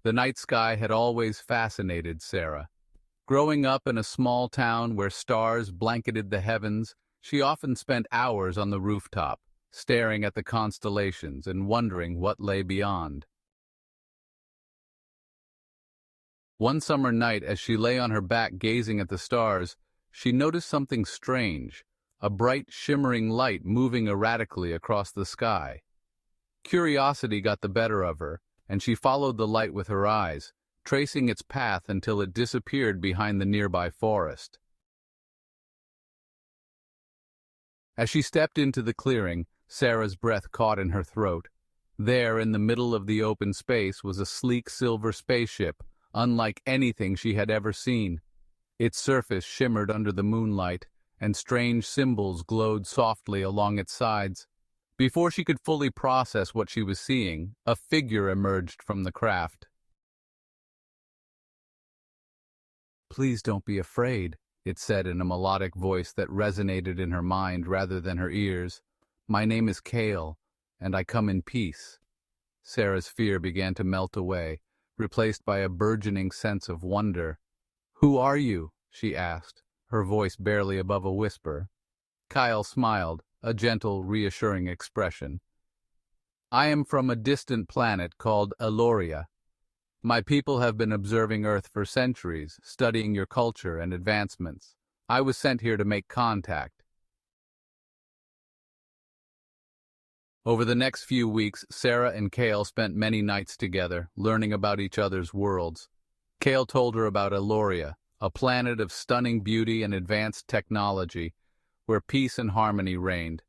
The night sky had always fascinated Sarah. Growing up in a small town where stars blanketed the heavens, she often spent hours on the rooftop, staring at the constellations and wondering what lay beyond. One summer night, as she lay on her back gazing at the stars, she noticed something strange, a bright, shimmering light moving erratically across the sky. Curiosity got the better of her, and she followed the light with her eyes, tracing its path until it disappeared behind the nearby forest. As she stepped into the clearing, Sarah's breath caught in her throat. There, in the middle of the open space, was a sleek silver spaceship, unlike anything she had ever seen. Its surface shimmered under the moonlight, and strange symbols glowed softly along its sides. Before she could fully process what she was seeing, a figure emerged from the craft. "Please don't be afraid," it said in a melodic voice that resonated in her mind rather than her ears. "My name is Kale, and I come in peace." Sarah's fear began to melt away, replaced by a burgeoning sense of wonder. "Who are you?" she asked, her voice barely above a whisper. Kyle smiled, a gentle, reassuring expression. "I am from a distant planet called Eloria. My people have been observing Earth for centuries, studying your culture and advancements. I was sent here to make contact." Over the next few weeks, Sarah and Kale spent many nights together, learning about each other's worlds. Kale told her about Eloria, a planet of stunning beauty and advanced technology, where peace and harmony reigned.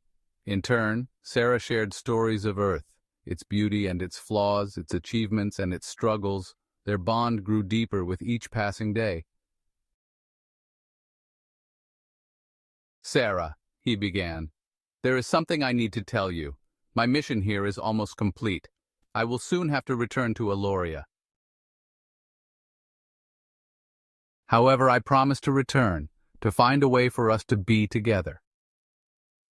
In turn, Sarah shared stories of Earth, its beauty and its flaws, its achievements and its struggles. Their bond grew deeper with each passing day. "Sarah," he began, "there is something I need to tell you. My mission here is almost complete. I will soon have to return to Eloria. However, I promise to return, to find a way for us to be together."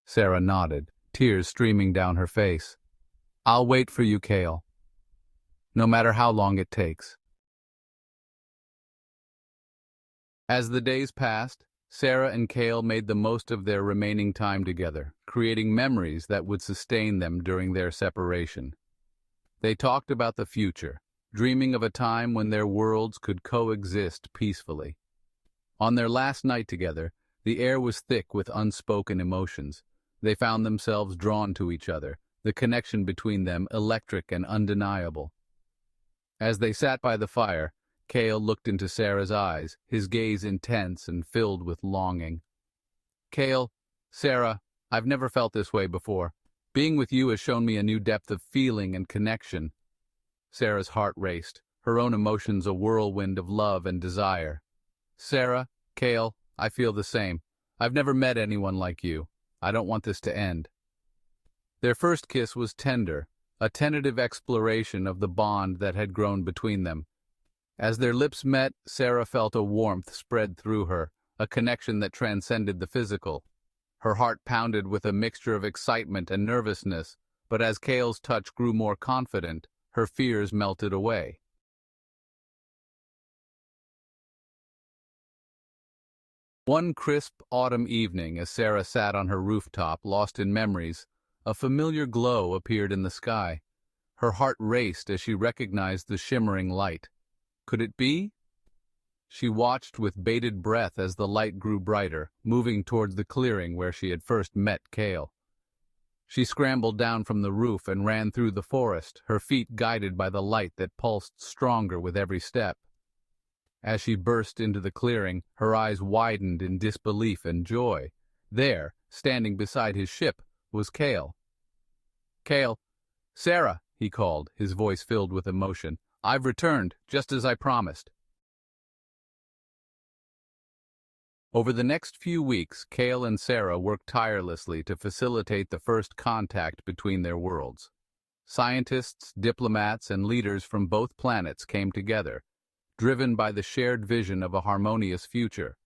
Sarah nodded, tears streaming down her face. "I'll wait for you, Kale, no matter how long it takes." As the days passed, Sarah and Kale made the most of their remaining time together, creating memories that would sustain them during their separation. They talked about the future, dreaming of a time when their worlds could coexist peacefully. On their last night together, the air was thick with unspoken emotions. They found themselves drawn to each other, the connection between them electric and undeniable. As they sat by the fire, Kale looked into Sarah's eyes, his gaze intense and filled with longing. "Kale, Sarah, I've never felt this way before. Being with you has shown me a new depth of feeling and connection." Sarah's heart raced, her own emotions a whirlwind of love and desire. "Sarah, Kale, I feel the same. I've never met anyone like you. I don't want this to end." Their first kiss was tender, a tentative exploration of the bond that had grown between them. As their lips met, Sarah felt a warmth spread through her, a connection that transcended the physical. Her heart pounded with a mixture of excitement and nervousness, but as Kale's touch grew more confident, her fears melted away. One crisp autumn evening, as Sarah sat on her rooftop, lost in memories, a familiar glow appeared in the sky. Her heart raced as she recognized the shimmering light. Could it be? She watched with bated breath as the light grew brighter, moving towards the clearing where she had first met Kale. She scrambled down from the roof and ran through the forest, her feet guided by the light that pulsed stronger with every step. As she burst into the clearing, her eyes widened in disbelief and joy. There, standing beside his ship, was Kale. "Kale, Sarah," he called, his voice filled with emotion. "I've returned, just as I promised." Over the next few weeks, Kale and Sarah worked tirelessly to facilitate the first contact between their worlds. Scientists, diplomats, and leaders from both planets came together, driven by the shared vision of a harmonious future.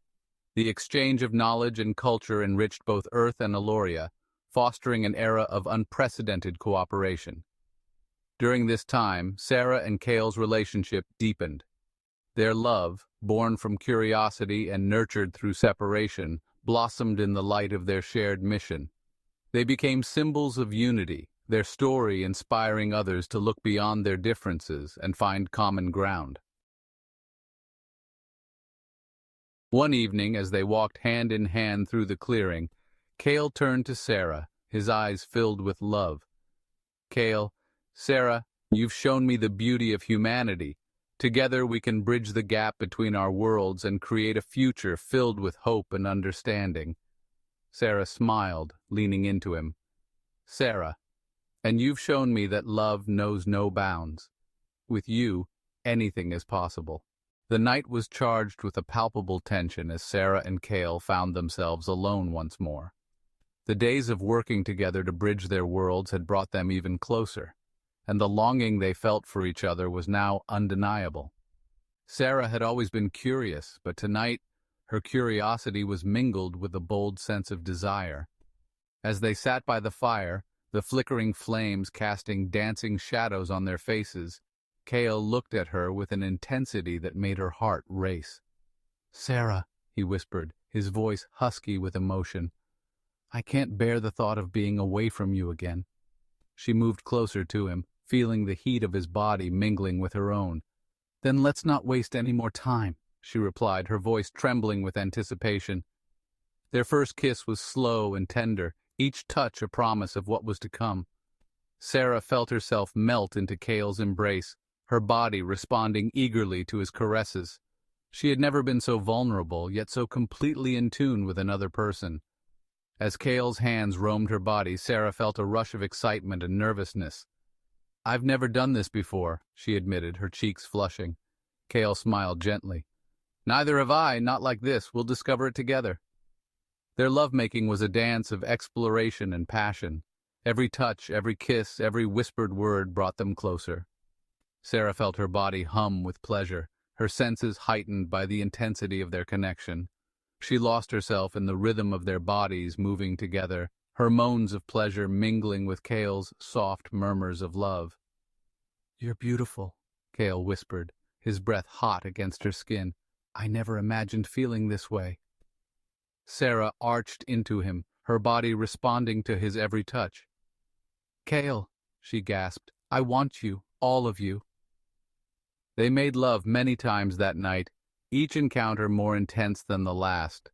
The exchange of knowledge and culture enriched both Earth and Eloria, fostering an era of unprecedented cooperation. During this time, Sarah and Cale's relationship deepened. Their love, born from curiosity and nurtured through separation, blossomed in the light of their shared mission. They became symbols of unity, their story inspiring others to look beyond their differences and find common ground. One evening, as they walked hand in hand through the clearing, Cale turned to Sarah, his eyes filled with love. "Cale, Sarah, you've shown me the beauty of humanity. Together we can bridge the gap between our worlds and create a future filled with hope and understanding." Sarah smiled, leaning into him. "Sarah, and you've shown me that love knows no bounds. With you, anything is possible." The night was charged with a palpable tension as Sarah and Cale found themselves alone once more. The days of working together to bridge their worlds had brought them even closer, and the longing they felt for each other was now undeniable. Sarah had always been curious, but tonight her curiosity was mingled with a bold sense of desire. As they sat by the fire, the flickering flames casting dancing shadows on their faces, Cale looked at her with an intensity that made her heart race. "Sarah," he whispered, his voice husky with emotion, "I can't bear the thought of being away from you again." She moved closer to him, feeling the heat of his body mingling with her own. "Then let's not waste any more time," she replied, her voice trembling with anticipation. Their first kiss was slow and tender, each touch a promise of what was to come. Sarah felt herself melt into Cale's embrace, her body responding eagerly to his caresses. She had never been so vulnerable, yet so completely in tune with another person. As Cale's hands roamed her body, Sarah felt a rush of excitement and nervousness. "I've never done this before," she admitted, her cheeks flushing. Cale smiled gently. "Neither have I, not like this. We'll discover it together." Their lovemaking was a dance of exploration and passion. Every touch, every kiss, every whispered word brought them closer. Sarah felt her body hum with pleasure, her senses heightened by the intensity of their connection. She lost herself in the rhythm of their bodies moving together, her moans of pleasure mingling with Cale's soft murmurs of love. "You're beautiful," Cale whispered, his breath hot against her skin. "I never imagined feeling this way." Sarah arched into him, her body responding to his every touch. "Cale," she gasped, "I want you, all of you." They made love many times that night, each encounter more intense than the last.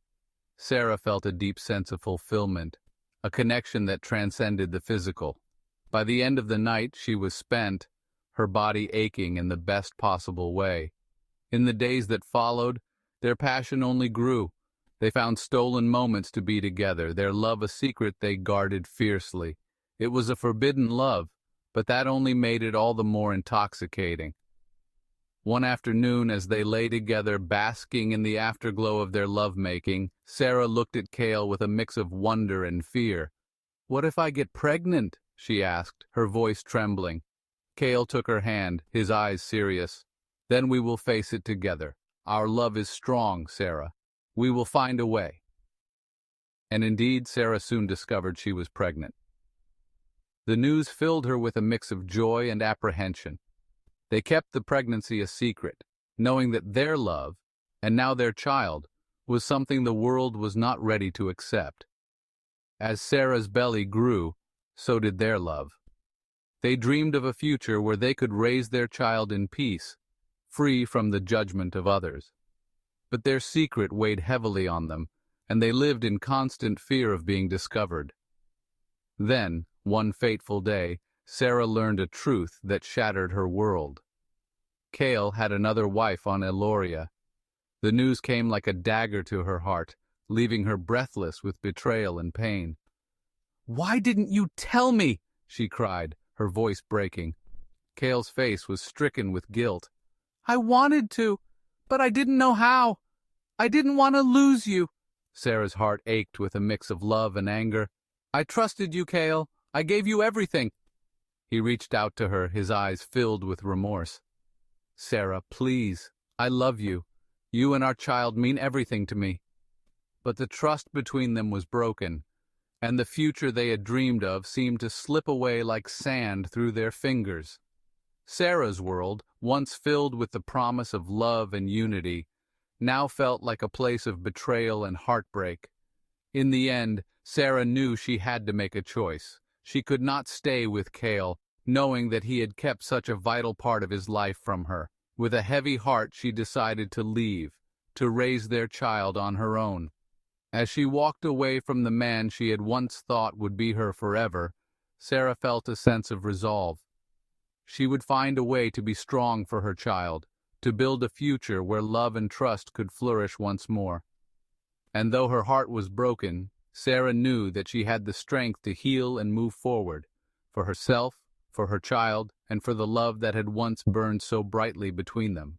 Sarah felt a deep sense of fulfillment, a connection that transcended the physical. By the end of the night, she was spent, her body aching in the best possible way. In the days that followed, their passion only grew. They found stolen moments to be together, their love a secret they guarded fiercely. It was a forbidden love, but that only made it all the more intoxicating. One afternoon, as they lay together basking in the afterglow of their lovemaking, Sarah looked at Cale with a mix of wonder and fear. "What if I get pregnant?" she asked, her voice trembling. Cale took her hand, his eyes serious. "Then we will face it together. Our love is strong, Sarah. We will find a way." And indeed, Sarah soon discovered she was pregnant. The news filled her with a mix of joy and apprehension. They kept the pregnancy a secret, knowing that their love, and now their child, was something the world was not ready to accept. As Sarah's belly grew, so did their love. They dreamed of a future where they could raise their child in peace, free from the judgment of others. But their secret weighed heavily on them, and they lived in constant fear of being discovered. Then, one fateful day, Sarah learned a truth that shattered her world. Cale had another wife on Eloria. The news came like a dagger to her heart, leaving her breathless with betrayal and pain. "Why didn't you tell me?" she cried, her voice breaking. Cale's face was stricken with guilt. "I wanted to, but I didn't know how. I didn't want to lose you." Sarah's heart ached with a mix of love and anger. "I trusted you, Cale. I gave you everything." He reached out to her, his eyes filled with remorse. "Sarah, please. I love you. You and our child mean everything to me." But the trust between them was broken, and the future they had dreamed of seemed to slip away like sand through their fingers. Sarah's world, once filled with the promise of love and unity, now felt like a place of betrayal and heartbreak. In the end, Sarah knew she had to make a choice. She could not stay with Cale, knowing that he had kept such a vital part of his life from her. With a heavy heart, she decided to leave, to raise their child on her own. As she walked away from the man she had once thought would be her forever, Sarah felt a sense of resolve. She would find a way to be strong for her child, to build a future where love and trust could flourish once more. And though her heart was broken, Sarah knew that she had the strength to heal and move forward, for herself, for her child, and for the love that had once burned so brightly between them.